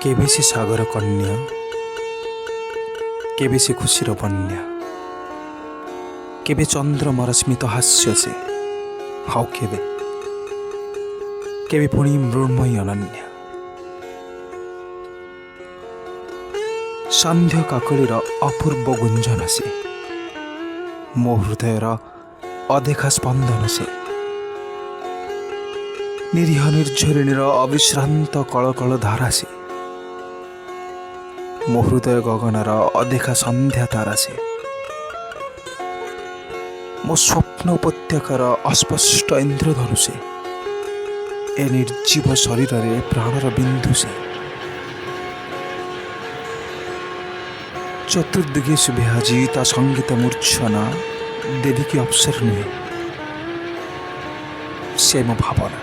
केबे से सागर कन्या केबे से खुशीर बन्या केबे चंद्रमार स्मित हास्य से हाउ केबे केबे पुणी मृण्मयी अनन्या सन्ध्या काकलीर अपूर्व गुंजन से मो हृदयर अदेखा स्पंदन से निरीह निर्झरिणीर अविश्रांत कलकल धारा से मो हृदय गगनर अदेखा संध्या तारा से मो स्वप्न उपत्यकार अस्पष्ट इंद्रधनु से ए निर्जीव शरीर रे प्राणर बिंदु से चतुर्दिगे सुभेहाजी ता संगीत मूर्छना देवी की अवसर नुहे से मो भावना